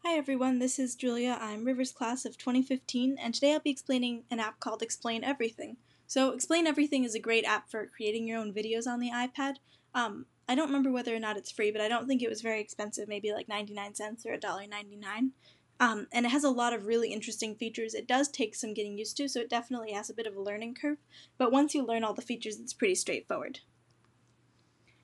Hi everyone, this is Julia. I'm Rivers class of 2015, and today I'll be explaining an app called Explain Everything. So Explain Everything is a great app for creating your own videos on the iPad. I don't remember whether or not it's free, but I don't think it was very expensive, maybe like 99 cents or $1.99. And it has a lot of really interesting features. It does take some getting used to, so it definitely has a bit of a learning curve, but once you learn all the features, it's pretty straightforward.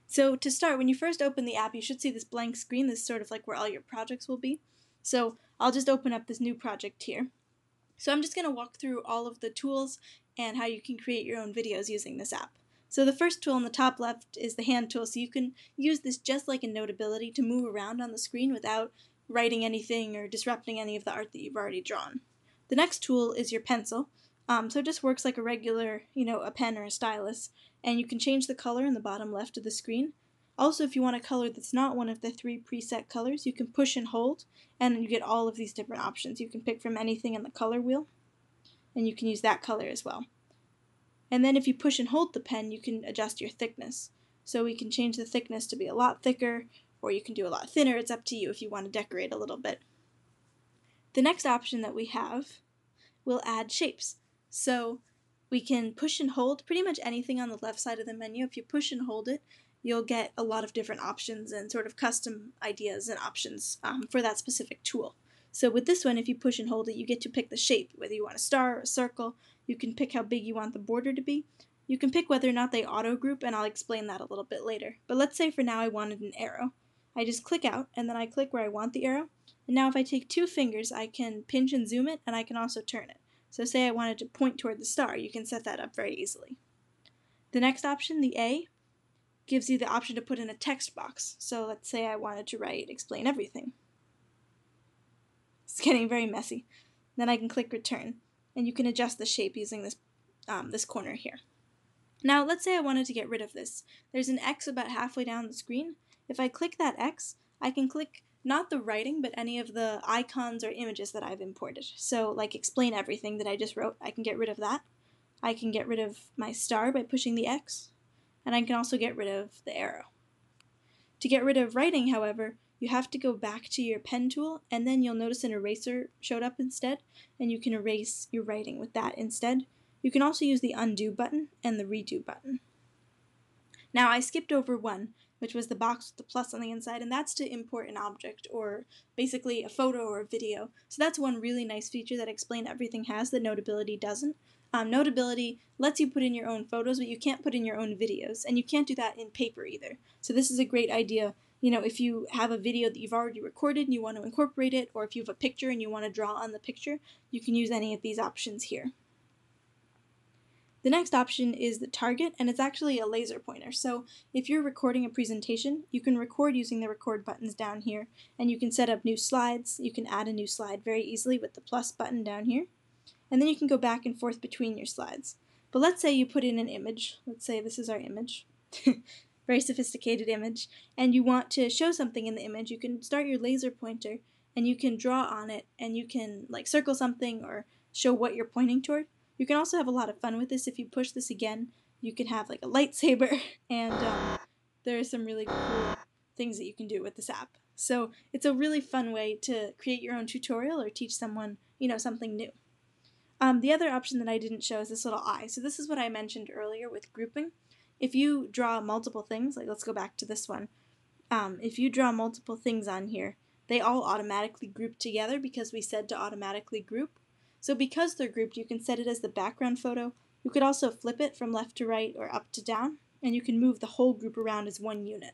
So to start, when you first open the app, you should see this blank screen. This is sort of like where all your projects will be. So I'll just open up this new project here. So I'm just going to walk through all of the tools and how you can create your own videos using this app. So the first tool on the top left is the hand tool, so you can use this just like in Notability to move around on the screen without writing anything or disrupting any of the art that you've already drawn. The next tool is your pencil. So it just works like a regular, a pen or a stylus, and you can change the color in the bottom left of the screen. Also, if you want a color that's not one of the 3 preset colors, you can push and hold, and you get all of these different options. You can pick from anything in the color wheel, and you can use that color as well. And then if you push and hold the pen, you can adjust your thickness. So we can change the thickness to be a lot thicker, or you can do a lot thinner. It's up to you if you want to decorate a little bit. The next option that we have will add shapes. So we can push and hold pretty much anything on the left side of the menu. If you push and hold it, you'll get a lot of different options and sort of custom ideas and options for that specific tool. So with this one, if you push and hold it, you get to pick the shape, whether you want a star or a circle. You can pick how big you want the border to be. You can pick whether or not they auto-group, and I'll explain that a little bit later. But let's say for now I wanted an arrow. I just click out, and then I click where I want the arrow. And now if I take 2 fingers, I can pinch and zoom it, and I can also turn it. So say I wanted to point toward the star, you can set that up very easily. The next option, the A, gives you the option to put in a text box. So let's say I wanted to write Explain Everything. It's getting very messy. Then I can click Return, and you can adjust the shape using this corner here. Now let's say I wanted to get rid of this. There's an X about halfway down the screen. If I click that X, I can click not the writing, but any of the icons or images that I've imported. So like Explain Everything that I just wrote, I can get rid of that. I can get rid of my star by pushing the X, and I can also get rid of the arrow. To get rid of writing, however, you have to go back to your pen tool, and then you'll notice an eraser showed up instead, and you can erase your writing with that instead. You can also use the undo button and the redo button. Now I skipped over one, which was the box with the plus on the inside, and that's to import an object, or basically a photo or a video. So that's one really nice feature that Explain Everything has that Notability doesn't. Notability lets you put in your own photos, but you can't put in your own videos, and you can't do that in paper either. So this is a great idea, if you have a video that you've already recorded and you want to incorporate it, or if you have a picture and you want to draw on the picture, you can use any of these options here. The next option is the target, and it's actually a laser pointer. So if you're recording a presentation, you can record using the record buttons down here, and you can set up new slides. You can add a new slide very easily with the plus button down here, and then you can go back and forth between your slides. But let's say you put in an image. Let's say this is our image. Very sophisticated image, and you want to show something in the image. You can start your laser pointer, and you can draw on it, and you can like circle something or show what you're pointing toward. You can also have a lot of fun with this. If you push this again, you can have like a lightsaber, and there are some really cool things that you can do with this app. So it's a really fun way to create your own tutorial or teach someone, something new. The other option that I didn't show is this little eye. So this is what I mentioned earlier with grouping. If you draw multiple things, like let's go back to this one. If you draw multiple things on here, they all automatically group together because we said to automatically group. So because they're grouped, you can set it as the background photo. You could also flip it from left to right or up to down, and you can move the whole group around as one unit.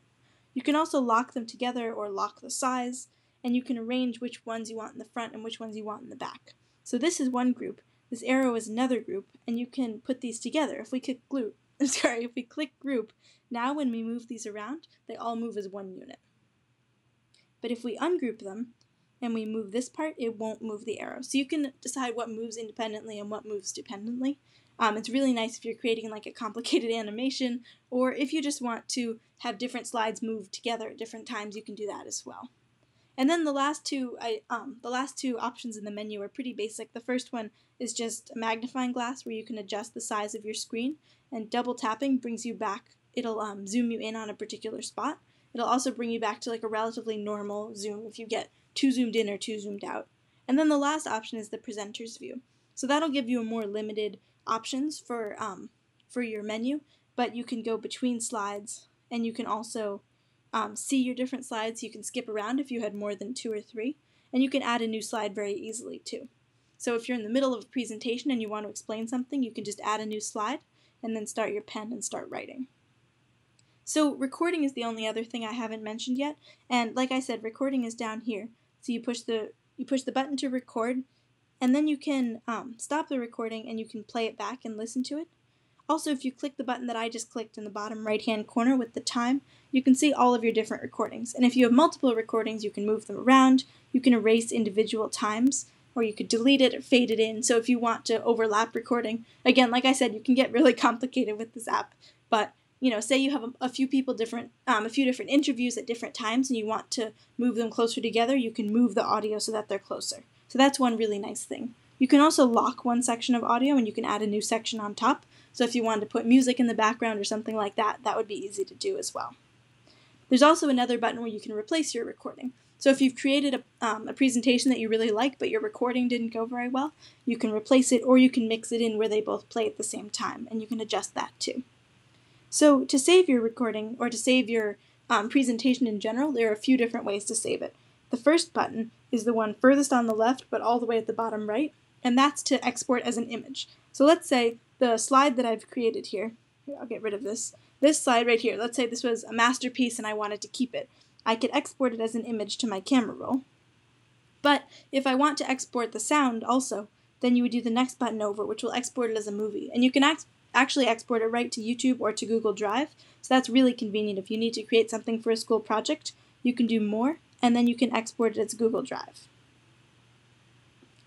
You can also lock them together or lock the size, and you can arrange which ones you want in the front and which ones you want in the back. So this is one group, this arrow is another group, and you can put these together. If we click group, now when we move these around, they all move as one unit. But if we ungroup them, and we move this part, it won't move the arrow. So you can decide what moves independently and what moves dependently. It's really nice if you're creating like a complicated animation, or if you just want to have different slides move together at different times, you can do that as well. And then the last two options in the menu are pretty basic. The first one is just a magnifying glass where you can adjust the size of your screen, and double tapping brings you back. It'll zoom you in on a particular spot. It'll also bring you back to like a relatively normal zoom if you get too zoomed in or too zoomed out. And then the last option is the presenter's view. So that'll give you a more limited options for your menu, but you can go between slides, and you can also see your different slides. You can skip around if you had more than 2 or 3, and you can add a new slide very easily too. So if you're in the middle of a presentation and you want to explain something, you can just add a new slide and then start your pen and start writing. So recording is the only other thing I haven't mentioned yet, and like I said, recording is down here. So you push the button to record, and then you can stop the recording and you can play it back and listen to it. Also, if you click the button that I just clicked in the bottom right-hand corner with the time, you can see all of your different recordings. And if you have multiple recordings, you can move them around, you can erase individual times, or you could delete it or fade it in. So if you want to overlap recording, again, like I said, you can get really complicated with this app, but say you have a few different interviews at different times and you want to move them closer together, you can move the audio so that they're closer. So that's one really nice thing. You can also lock one section of audio and you can add a new section on top. So if you wanted to put music in the background or something like that, that would be easy to do as well. There's also another button where you can replace your recording. So if you've created a presentation that you really like, but your recording didn't go very well, you can replace it, or you can mix it in where they both play at the same time, and you can adjust that too. So to save your recording, or to save your presentation in general, there are a few different ways to save it. The first button is the one furthest on the left, but all the way at the bottom right, and that's to export as an image. So let's say the slide that I've created here, I'll get rid of this slide right here, let's say this was a masterpiece and I wanted to keep it. I could export it as an image to my camera roll. But if I want to export the sound also, then you would do the next button over, which will export it as a movie. And you can actually export it right to YouTube or to Google Drive, so that's really convenient. If you need to create something for a school project, you can do more, and then you can export it as Google Drive.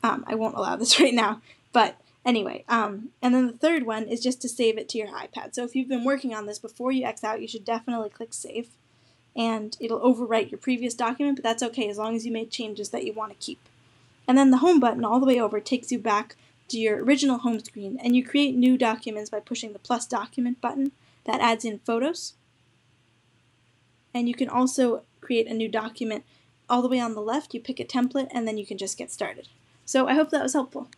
I won't allow this right now, but anyway, and then the third one is just to save it to your iPad. So if you've been working on this before you X out, you should definitely click Save, and it'll overwrite your previous document, but that's okay as long as you made changes that you want to keep. And then the Home button all the way over takes you back to your original home screen, and you create new documents by pushing the plus document button. That adds in photos. And you can also create a new document all the way on the left. You pick a template, and then you can just get started. So I hope that was helpful.